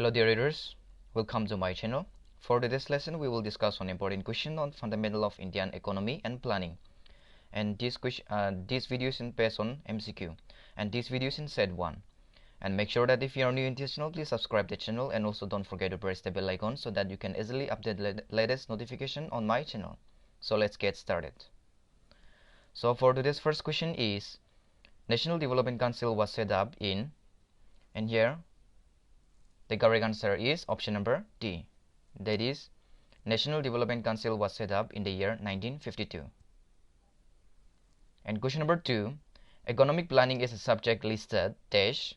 Hello dear readers, welcome to my channel. For today's lesson, we will discuss an important question on fundamental of Indian economy and planning. And this video is based on MCQ, and this video is in set 1. And make sure that if you are new in this channel, please subscribe the channel, and also don't forget to press the bell icon so that you can easily update the latest notification on my channel. So let's get started. So for today's first question is, National Development Council was set up in, and here the correct answer is option number D. That is, National Development Council was set up in the year 1952. And question number 2, economic planning is a subject listed dash.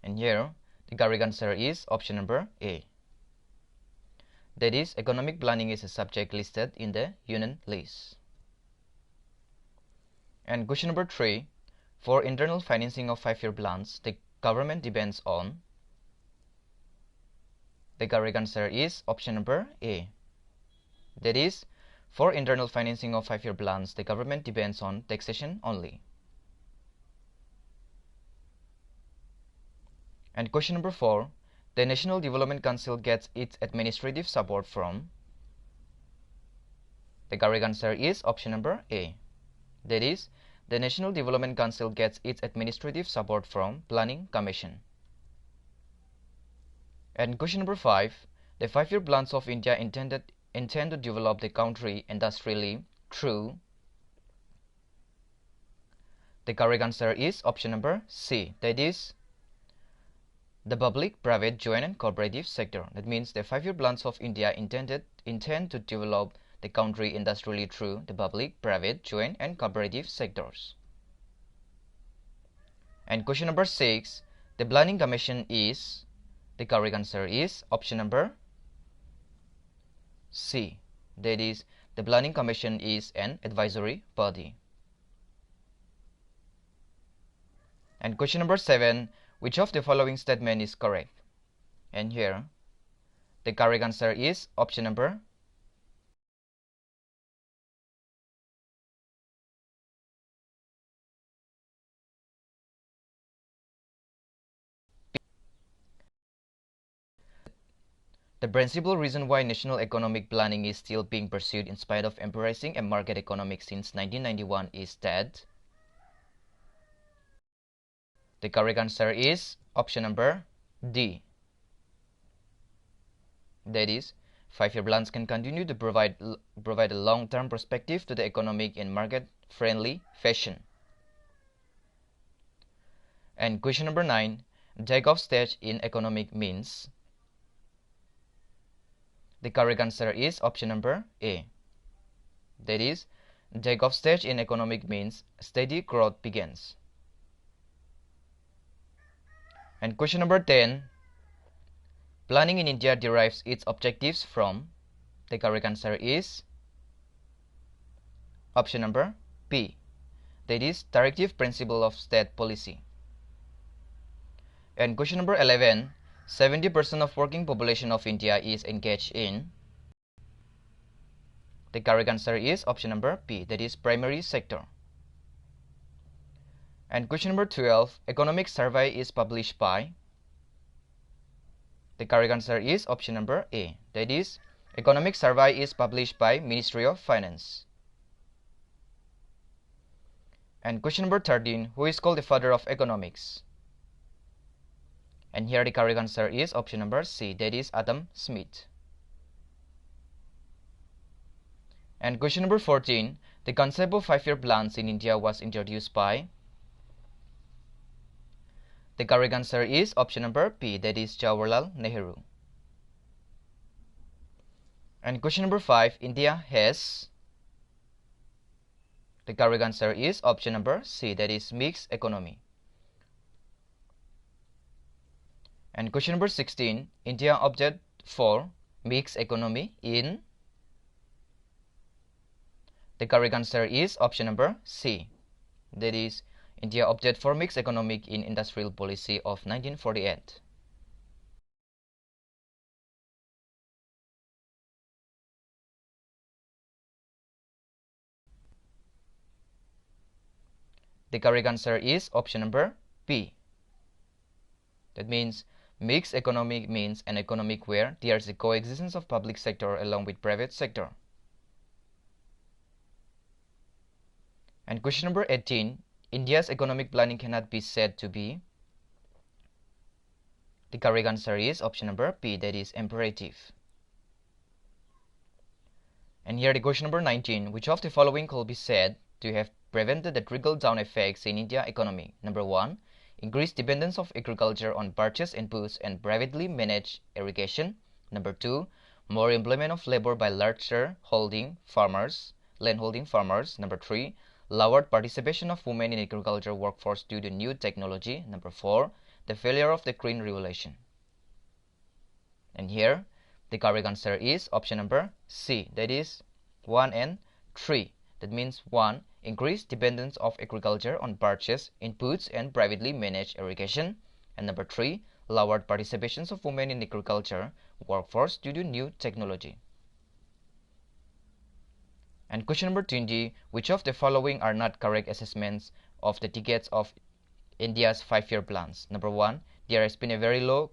And here the correct answer is option number A. That is, economic planning is a subject listed in the Union list. And question number 3, for internal financing of 5-year plans, the government depends on. The correct answer is option number A. That is, for internal financing of 5-year plans, the government depends on taxation only. And question number 4, the National Development Council gets its administrative support from. The correct answer is option number A. That is, the National Development Council gets its administrative support from Planning Commission. And question number 5, the 5-year plans of India intend to develop the country industrially through. The correct answer is option number C. That is, the public, private, joint and cooperative sector. That means the 5-year plans of India intend to develop the country industrially through the public, private, joint and cooperative sectors. And question number 6, the Planning Commission is. The correct answer is option number C. That is, the Planning Commission is an advisory body. And question number 7, which of the following statement is correct? And here the correct answer is option number B. The principal reason why national economic planning is still being pursued in spite of embracing a market economics since 1991 is that. The correct answer is option number D. That is, 5-year plans can continue to provide a long-term perspective to the economic in market-friendly fashion. And question number 9, take-off stage in economic means. The correct answer is option number A. That is, take-off stage in economic means steady growth begins. And question number 10, planning in India derives its objectives from. The correct answer is option number B. That is, directive principle of state policy. And question number 11, 70% of working population of India is engaged in. The correct answer is option number B. That is, primary sector. And question number 12, economic survey is published by. The correct answer is option number A. That is, economic survey is published by Ministry of Finance. And question number 13, who is called the father of economics? And here the correct answer is option number C. That is, Adam Smith. And question number 14, the concept of 5-year plans in India was introduced by. The correct answer is option number B. That is, Jawaharlal Nehru. And question number 5, India has. The correct answer is option number C. That is, mixed economy. And question number 16, India opted for mixed economy in. The correct answer is option number C. That is, India opted for mixed economic in industrial policy of 1948. The correct answer is option number B. That means mixed economy means an economic where there is a coexistence of public sector along with private sector. And question number 18, India's economic planning cannot be said to be. The correct answer is option number P, that is imperative. And here the question number 19, which of the following could be said to have prevented the trickle-down effects in India economy? Number 1, increased dependence of agriculture on purchased inputs and privately managed irrigation. Number 2, more employment of labor by landholding farmers. Number 3, lowered participation of women in agriculture workforce due to new technology. Number 4, the failure of the Green Revolution. And here the correct answer is option number C, that is 1 and 3. That means 1, increased dependence of agriculture on purchased inputs and privately managed irrigation, and number 3, lowered participations of women in agriculture workforce due to new technology. And question number 20, which of the following are not correct assessments of the decades of India's 5-year plans? Number 1, there has been a very low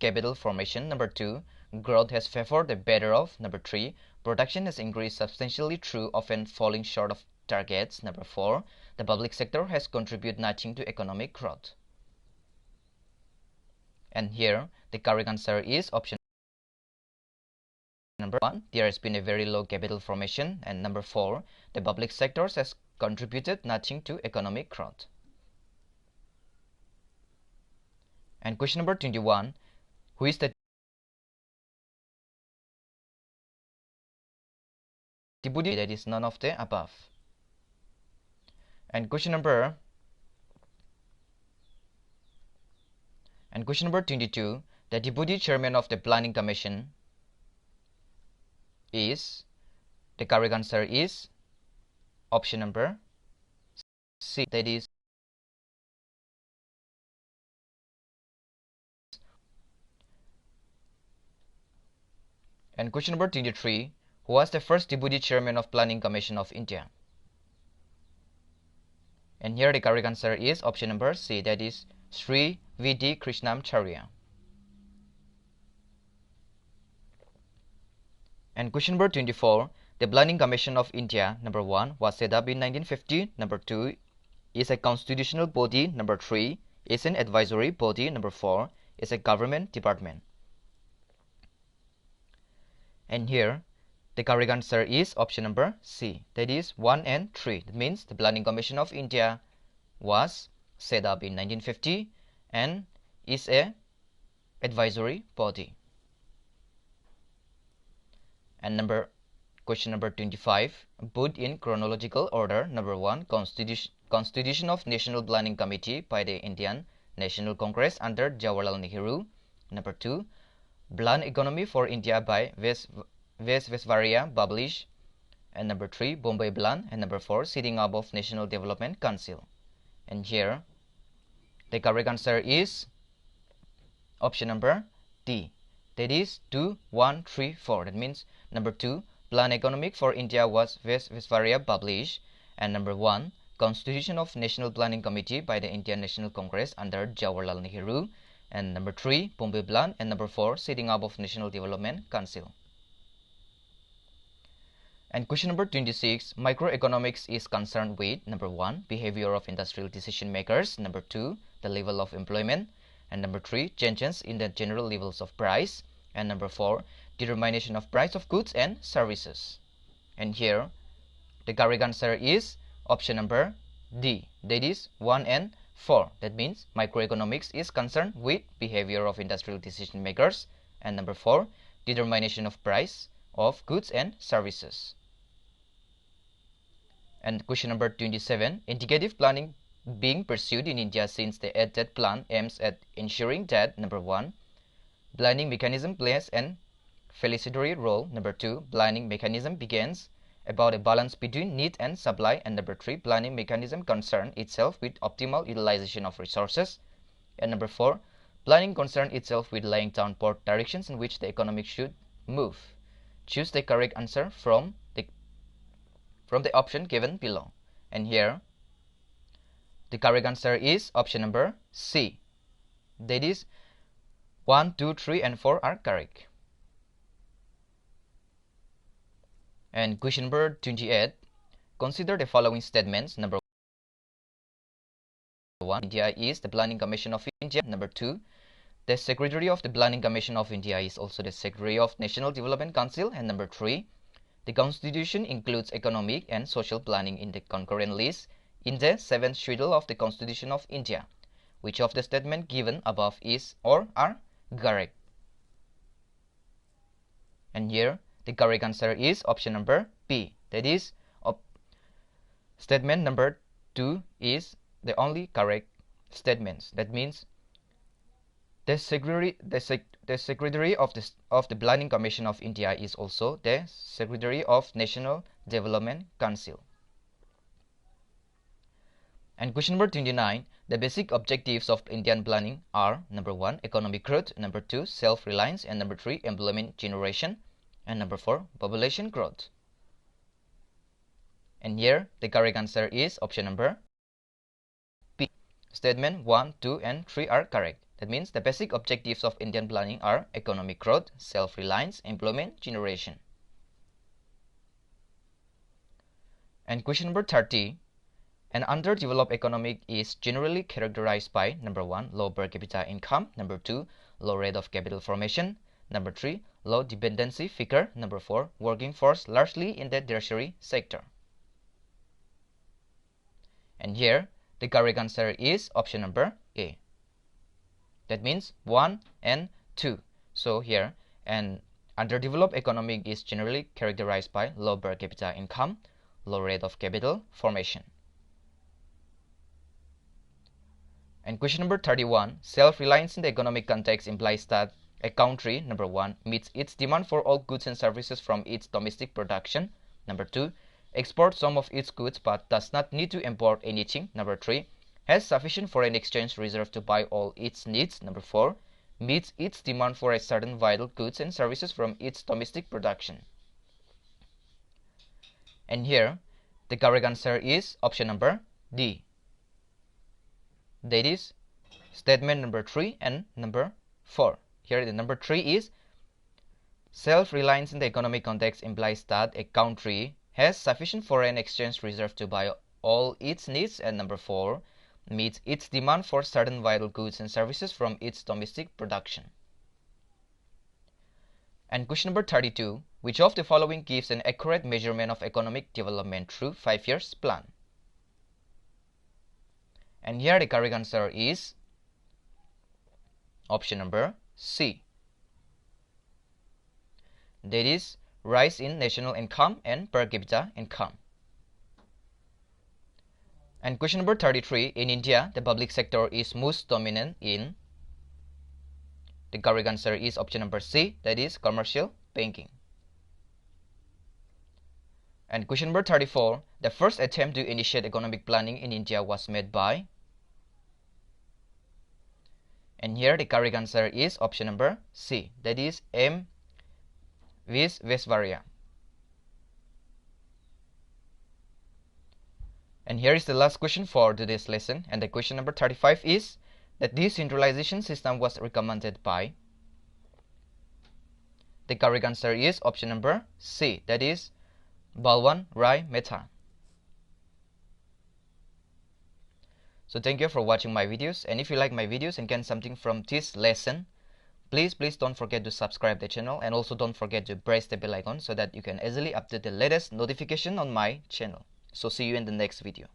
capital formation. Number 2, growth has favored the better off. Number 3, production has increased substantially through often falling short of targets. Number 4, the public sector has contributed nothing to economic growth. And here the correct answer is option number 1, there has been a very low capital formation, and number 4, the public sectors has contributed nothing to economic growth. And question number 21, who is the deputy? That is none of the above. And question number 22, the deputy chairman of the planning commission is, the correct answer is option number C, that is and question number 23, who was the first deputy chairman of planning commission of India? And here the correct answer is option number C, that is Sri V.D. Krishnamacharya. And question number 24, the Planning Commission of India, number 1, was set up in 1950. Number 2, is a constitutional body. Number 3, is an advisory body. Number 4, is a government department. And here the correct answer is option number C, that is 1 and 3. That means the Planning Commission of India was set up in 1950 and is a advisory body. And question number 25, put in chronological order. Number 1, Constitution of National Planning Committee by the Indian National Congress under Jawaharlal Nehru. Number 2, Plan Economy for India by Visvesvaraya published. And number 3, Bombay Plan. And number 4, Setting up of National Development Council. And here the correct answer is option number D, that is 2, 1, 3, 4. That means number 2, Plan Economic for India was Visvesvaraya published, and number 1, Constitution of National Planning Committee by the Indian National Congress under Jawaharlal Nehru, and number 3, Bombay Plan, and number 4, Setting up of National Development Council. And question number 26, microeconomics is concerned with number 1, behavior of industrial decision makers, number 2, the level of employment, and number 3, changes in the general levels of price, and number 4, determination of price of goods and services. And here the correct answer is option number D, that is 1 and 4. That means microeconomics is concerned with behavior of industrial decision makers, and number 4, determination of price of goods and services. And question number 27, indicative planning being pursued in India since the ADDET plan aims at ensuring that number 1, planning mechanism plays an facilitatory role. Number 2, planning mechanism begins about a balance between need and supply, and number 3, planning mechanism concern itself with optimal utilization of resources, and number 4, planning concern itself with laying down broad directions in which the economy should move. Choose the correct answer from the option given below. And here the correct answer is option number C, That is 1, 2, 3 and 4 are correct. And question number 28. Consider the following statements. Number 1. India is the Planning Commission of India. Number 2. The Secretary of the Planning Commission of India is also the Secretary of National Development Council. And number 3. The Constitution includes economic and social planning in the concurrent list in the 7th schedule of the Constitution of India. Which of the statements given above is or are correct? And here the correct answer is option number B. That is, statement number 2 is the only correct statements. That means the Secretary of the Planning Commission of India is also the Secretary of National Development Council. And question number 29. The basic objectives of Indian planning are number 1. Economic growth, number 2. Self-reliance, and number 3. Employment generation, and number 4. Population growth. And here the correct answer is option number B. Statement 1, 2 and 3 are correct. That means the basic objectives of Indian planning are economic growth, self-reliance, employment generation. And question number 30. An underdeveloped economy is generally characterized by number 1. Low per capita income, number 2. Low rate of capital formation, number 3. Low dependency figure, number 4. Working force largely in the tertiary sector. And here the correct answer is option number A. That means 1 and 2. So here an underdeveloped economy is generally characterized by low per capita income, low rate of capital formation. And question number 31. Self-reliance in the economic context implies that a country, number 1, meets its demand for all goods and services from its domestic production. Number 2, exports some of its goods but does not need to import anything. Number 3, has sufficient foreign exchange reserve to buy all its needs. Number 4, meets its demand for a certain vital goods and services from its domestic production. And here the correct answer is option number D. That is statement number 3 and number 4. Here the number 3 is self-reliance in the economic context implies that a country has sufficient foreign exchange reserve to buy all its needs, and number 4 meets its demand for certain vital goods and services from its domestic production. And question number 32. Which of the following gives an accurate measurement of economic development through 5 years plan? And here the correct answer is option number C. That is rise in national income and per capita income. And question number 33. In India, the public sector is most dominant in. The correct answer is option number C. That is commercial banking. And question number 34. The first attempt to initiate economic planning in India was made by. And here the correct answer is option number C. That is M. Visvesvaraya. And here is the last question for today's lesson. And the question number 35 is that this centralization system was recommended by. The correct answer is option number C. That is Balwan Rai Mehta. So thank you for watching my videos, and if you like my videos and get something from this lesson, please don't forget to subscribe the channel, and also don't forget to press the bell icon so that you can easily update the latest notification on my channel. So see you in the next video.